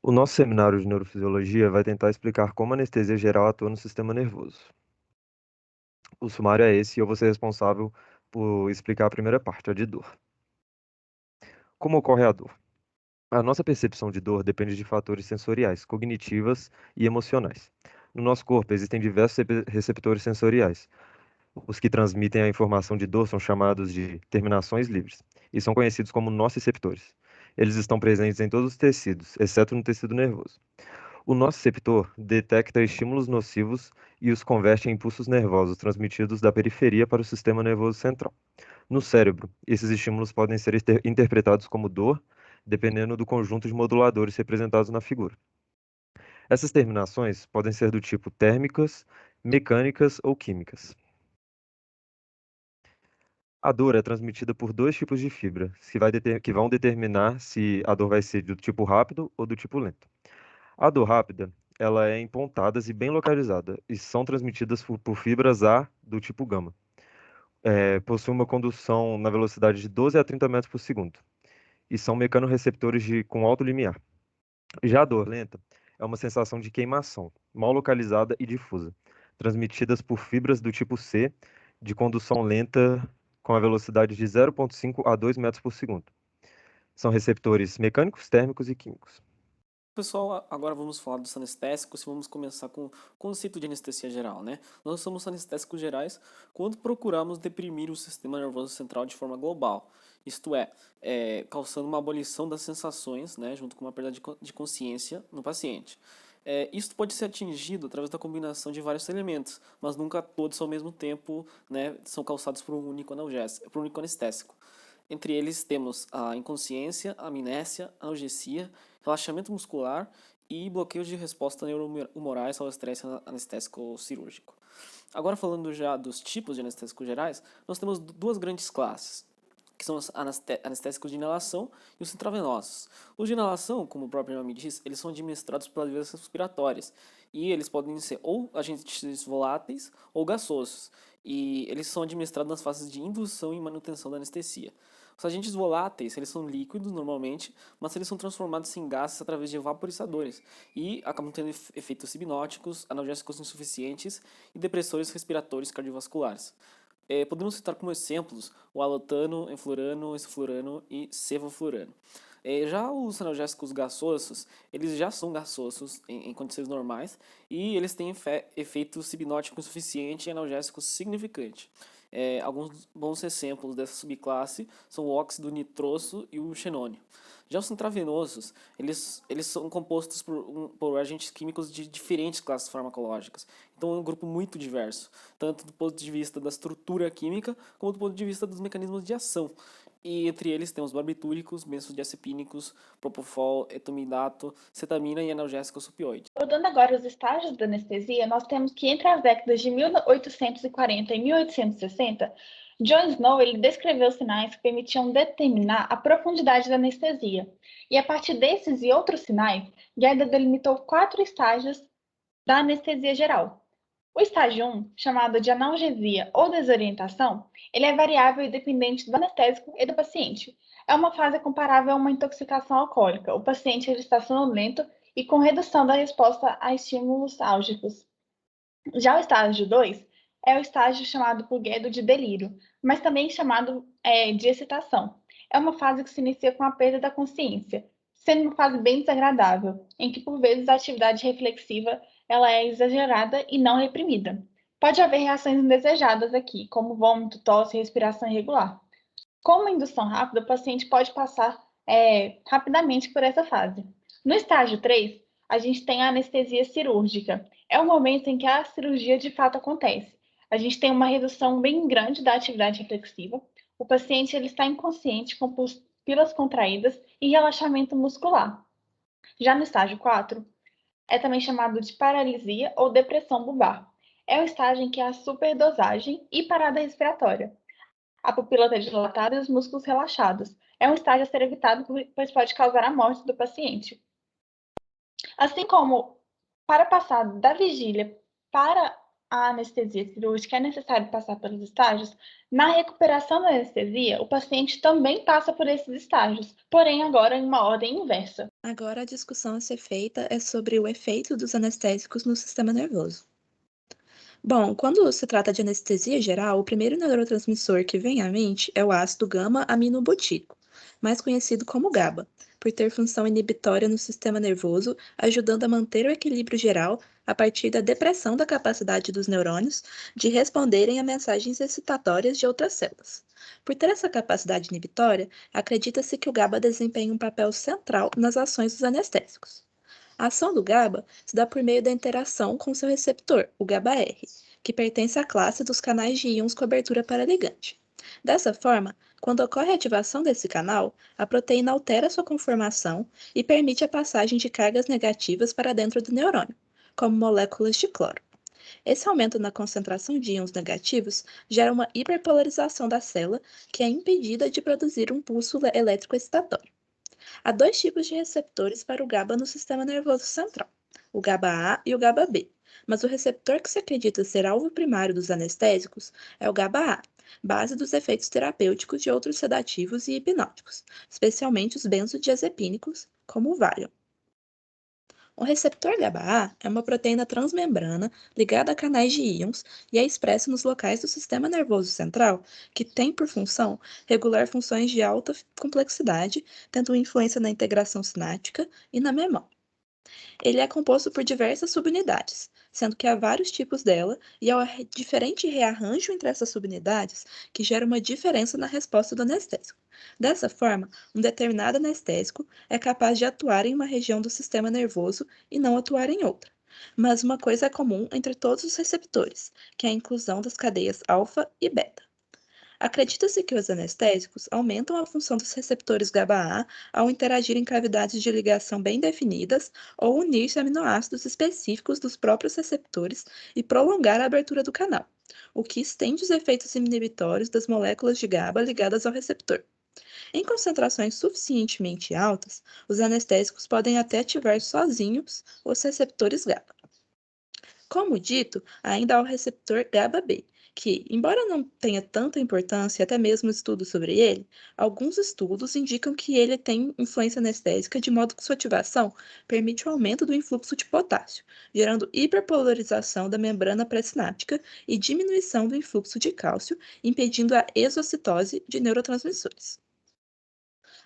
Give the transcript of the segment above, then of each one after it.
O nosso seminário de neurofisiologia vai tentar explicar como a anestesia geral atua no sistema nervoso. O sumário é esse e eu vou ser responsável por explicar a primeira parte, a de dor. Como ocorre a dor? A nossa percepção de dor depende de fatores sensoriais, cognitivas e emocionais. No nosso corpo existem diversos receptores sensoriais. Os que transmitem a informação de dor são chamados de terminações livres e são conhecidos como nociceptores. Eles estão presentes em todos os tecidos, exceto no tecido nervoso. O nociceptor detecta estímulos nocivos e os converte em impulsos nervosos transmitidos da periferia para o sistema nervoso central. No cérebro, esses estímulos podem ser interpretados como dor, dependendo do conjunto de moduladores representados na figura. Essas terminações podem ser do tipo térmicas, mecânicas ou químicas. A dor é transmitida por dois tipos de fibra, que vão determinar se a dor vai ser do tipo rápido ou do tipo lento. A dor rápida, ela é em pontadas e bem localizada, e são transmitidas por fibras A do tipo gama. Possui uma condução na velocidade de 12 a 30 metros por segundo, e são mecanorreceptores com alto limiar. Já a dor lenta é uma sensação de queimação, mal localizada e difusa, transmitidas por fibras do tipo C, de condução lenta com a velocidade de 0,5 a 2 metros por segundo. São receptores mecânicos, térmicos e químicos. Pessoal, agora vamos falar dos anestésicos e vamos começar com o conceito de anestesia geral, né? Nós somos anestésicos gerais quando procuramos deprimir o sistema nervoso central de forma global, isto causando uma abolição das sensações, né, junto com uma perda de consciência no paciente. Isso pode ser atingido através da combinação de vários elementos, mas nunca todos ao mesmo tempo, né, são causados por um único analgésico, por um único anestésico. Entre eles temos a inconsciência, a amnésia, analgesia, relaxamento muscular e bloqueio de resposta neurohumorais ao estresse anestésico cirúrgico. Agora falando já dos tipos de anestésicos gerais, nós temos duas grandes classes, que são os anestésicos de inalação e os intravenosos. Os de inalação, como o próprio nome diz, eles são administrados pelas vias respiratórias e eles podem ser ou agentes voláteis ou gasosos, e eles são administrados nas fases de indução e manutenção da anestesia. Os agentes voláteis, eles são líquidos normalmente, mas eles são transformados em gases através de vaporizadores e acabam tendo efeitos hipnóticos, analgésicos insuficientes e depressores respiratórios cardiovasculares. Podemos citar como exemplos o alotano, enflurano, esflurano e sevoflurano. Já os analgésicos gasosos, eles já são gasosos em condições normais e eles têm efeitos hipnóticos suficiente e analgésicos significante. Alguns bons exemplos dessa subclasse são o óxido nitroso e o xenônio. Já os intravenosos, eles são compostos por agentes químicos de diferentes classes farmacológicas. Então é um grupo muito diverso, tanto do ponto de vista da estrutura química, como do ponto de vista dos mecanismos de ação. E entre eles temos barbitúricos, benzodiazepínicos, propofol, etomidato, cetamina e analgésicos opioides. Abordando agora os estágios da anestesia, nós temos que entre as décadas de 1840 e 1860, John Snow ele descreveu sinais que permitiam determinar a profundidade da anestesia. E a partir desses e outros sinais, Gerda delimitou 4 estágios da anestesia geral. O estágio 1, chamado de analgesia ou desorientação, ele é variável e dependente do anestésico e do paciente. É uma fase comparável a uma intoxicação alcoólica. O paciente ele está sonolento e com redução da resposta a estímulos álgicos. Já o estágio 2 é o estágio chamado por Guedo de delírio, mas também chamado de excitação. É uma fase que se inicia com a perda da consciência, sendo uma fase bem desagradável, em que por vezes a atividade reflexiva ela é exagerada e não reprimida. Pode haver reações indesejadas aqui, como vômito, tosse e respiração irregular. Com uma indução rápida, o paciente pode passar rapidamente por essa fase. No estágio 3, a gente tem a anestesia cirúrgica. É o momento em que a cirurgia de fato acontece. A gente tem uma redução bem grande da atividade reflexiva. O paciente ele está inconsciente, com pupilas contraídas e relaxamento muscular. Já no estágio 4, é também chamado de paralisia ou depressão bulbar. É o estágio em que há superdosagem e parada respiratória. A pupila está dilatada e os músculos relaxados. É um estágio a ser evitado, pois pode causar a morte do paciente. Assim como para passar da vigília para a anestesia cirúrgica é necessário passar pelos estágios, na recuperação da anestesia, o paciente também passa por esses estágios, porém agora em uma ordem inversa. Agora a discussão a ser feita é sobre o efeito dos anestésicos no sistema nervoso. Bom, quando se trata de anestesia geral, o primeiro neurotransmissor que vem à mente é o ácido gama-aminobutírico, mais conhecido como GABA, por ter função inibitória no sistema nervoso, ajudando a manter o equilíbrio geral a partir da depressão da capacidade dos neurônios de responderem a mensagens excitatórias de outras células. Por ter essa capacidade inibitória, acredita-se que o GABA desempenha um papel central nas ações dos anestésicos. A ação do GABA se dá por meio da interação com seu receptor, o GABAR, que pertence à classe dos canais de íons com abertura para ligante. Dessa forma, quando ocorre a ativação desse canal, a proteína altera sua conformação e permite a passagem de cargas negativas para dentro do neurônio, como moléculas de cloro. Esse aumento na concentração de íons negativos gera uma hiperpolarização da célula, que é impedida de produzir um pulso elétrico excitatório. Há dois tipos de receptores para o GABA no sistema nervoso central, o GABA-A e o GABA-B, mas o receptor que se acredita ser alvo primário dos anestésicos é o GABA-A, base dos efeitos terapêuticos de outros sedativos e hipnóticos, especialmente os benzodiazepínicos, como o Valium. O receptor GABA-A é uma proteína transmembrana ligada a canais de íons e é expressa nos locais do sistema nervoso central que tem por função regular funções de alta complexidade, tendo influência na integração sináptica e na memória. Ele é composto por diversas subunidades, sendo que há vários tipos dela e há um diferente rearranjo entre essas subunidades que gera uma diferença na resposta do anestésico. Dessa forma, um determinado anestésico é capaz de atuar em uma região do sistema nervoso e não atuar em outra. Mas uma coisa é comum entre todos os receptores, que é a inclusão das cadeias alfa e beta. Acredita-se que os anestésicos aumentam a função dos receptores GABA-A ao interagir em cavidades de ligação bem definidas ou unir-se a aminoácidos específicos dos próprios receptores e prolongar a abertura do canal, o que estende os efeitos inibitórios das moléculas de GABA ligadas ao receptor. Em concentrações suficientemente altas, os anestésicos podem até ativar sozinhos os receptores GABA. Como dito, ainda há o receptor GABA-B, que, embora não tenha tanta importância, até mesmo estudos sobre ele, alguns estudos indicam que ele tem influência anestésica de modo que sua ativação permite o aumento do influxo de potássio, gerando hiperpolarização da membrana pré-sináptica e diminuição do influxo de cálcio, impedindo a exocitose de neurotransmissores.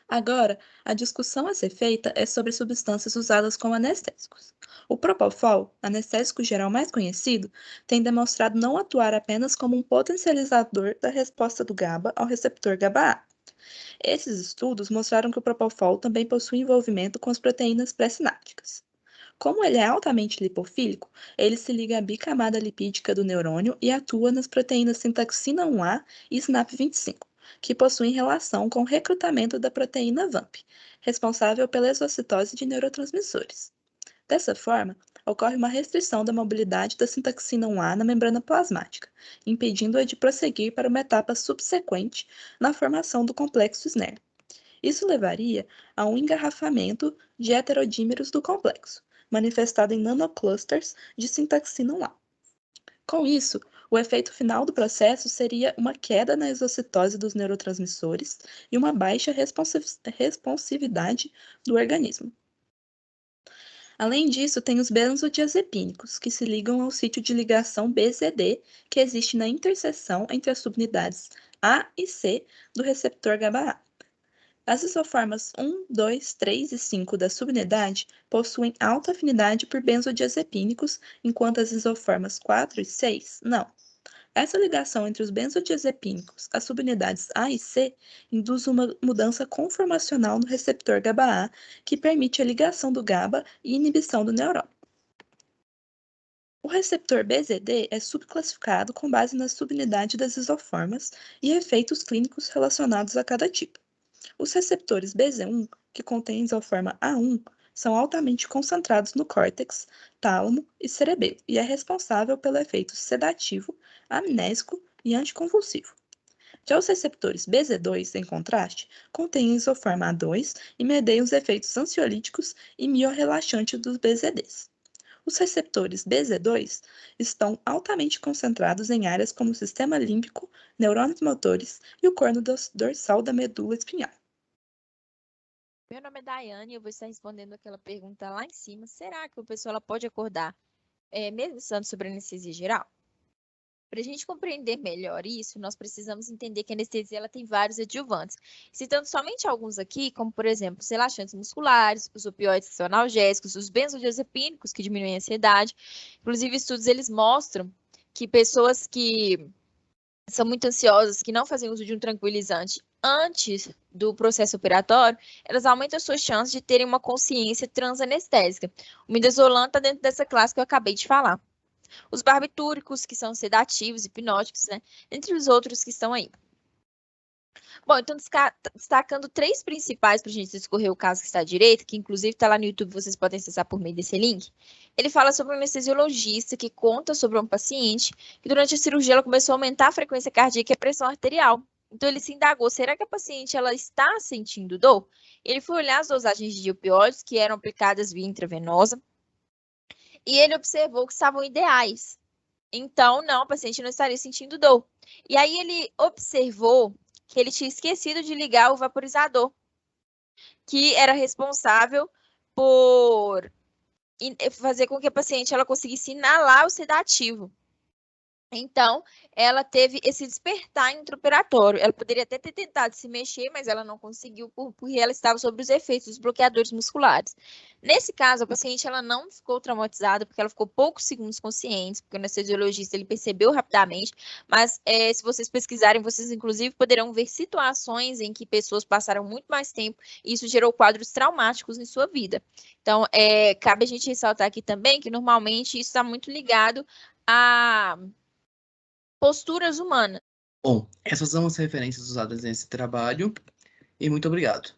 Agora, a discussão a ser feita é sobre substâncias usadas como anestésicos. O Propofol, anestésico geral mais conhecido, tem demonstrado não atuar apenas como um potencializador da resposta do GABA ao receptor GABA-A. Esses estudos mostraram que o Propofol também possui envolvimento com as proteínas pré-sinápticas. Como ele é altamente lipofílico, ele se liga à bicamada lipídica do neurônio e atua nas proteínas sintaxina 1A e SNAP25, que possuem relação com o recrutamento da proteína VAMP, responsável pela exocitose de neurotransmissores. Dessa forma, ocorre uma restrição da mobilidade da sintaxina 1A na membrana plasmática, impedindo-a de prosseguir para uma etapa subsequente na formação do complexo SNER. Isso levaria a um engarrafamento de heterodímeros do complexo, manifestado em nanoclusters de sintaxina 1A. Com isso, o efeito final do processo seria uma queda na exocitose dos neurotransmissores e uma baixa responsividade do organismo. Além disso, tem os benzodiazepínicos, que se ligam ao sítio de ligação BZD, que existe na interseção entre as subunidades A e C do receptor GABA-A. As isoformas 1, 2, 3 e 5 da subunidade possuem alta afinidade por benzodiazepínicos, enquanto as isoformas 4 e 6 não. Essa ligação entre os benzodiazepínicos, as subunidades A e C, induz uma mudança conformacional no receptor GABA-A, que permite a ligação do GABA e inibição do neurônio. O receptor BZD é subclassificado com base na subunidade das isoformas e efeitos clínicos relacionados a cada tipo. Os receptores BZ1, que contêm isoforma A1, são altamente concentrados no córtex, tálamo e cerebelo e é responsável pelo efeito sedativo, amnésico e anticonvulsivo. Já os receptores BZ2, em contraste, contêm isoforma A2 e medem os efeitos ansiolíticos e miorrelaxantes dos BZDs. Os receptores BZ2 estão altamente concentrados em áreas como o sistema límbico, neurônios motores e o corno dorsal da medula espinhal. Meu nome é Daiane e eu vou estar respondendo aquela pergunta lá em cima. Será que a pessoa ela pode acordar mesmo estando sobre anestesia geral? Para a gente compreender melhor isso, nós precisamos entender que a anestesia ela tem vários adjuvantes. Citando somente alguns aqui, como por exemplo, os relaxantes musculares, os opioides que são analgésicos, os benzodiazepínicos que diminuem a ansiedade. Inclusive, estudos eles mostram que pessoas que são muito ansiosas, que não fazem uso de um tranquilizante antes do processo operatório, elas aumentam as suas chances de terem uma consciência transanestésica. O midazolam está dentro dessa classe que eu acabei de falar. Os barbitúricos, que são sedativos, hipnóticos, né? Entre os outros que estão aí. Bom, então destacando 3 principais para a gente discorrer o caso que está à direita, que inclusive está lá no YouTube, vocês podem acessar por meio desse link. Ele fala sobre um anestesiologista que conta sobre um paciente que durante a cirurgia ela começou a aumentar a frequência cardíaca e a pressão arterial. Então ele se indagou, será que a paciente ela está sentindo dor? Ele foi olhar as dosagens de opioides que eram aplicadas via intravenosa e ele observou que estavam ideais. Então, não, o paciente não estaria sentindo dor. E aí ele observou que ele tinha esquecido de ligar o vaporizador, que era responsável por fazer com que a paciente ela conseguisse inalar o sedativo. Então, ela teve esse despertar intraoperatório. Ela poderia até ter tentado se mexer, mas ela não conseguiu porque ela estava sob os efeitos dos bloqueadores musculares. Nesse caso, a paciente ela não ficou traumatizada, porque ela ficou poucos segundos consciente, porque o anestesiologista ele percebeu rapidamente, mas se vocês pesquisarem, vocês inclusive poderão ver situações em que pessoas passaram muito mais tempo e isso gerou quadros traumáticos em sua vida. Então, cabe a gente ressaltar aqui também que normalmente isso está muito ligado a posturas humanas. Bom, essas são as referências usadas nesse trabalho e muito obrigado.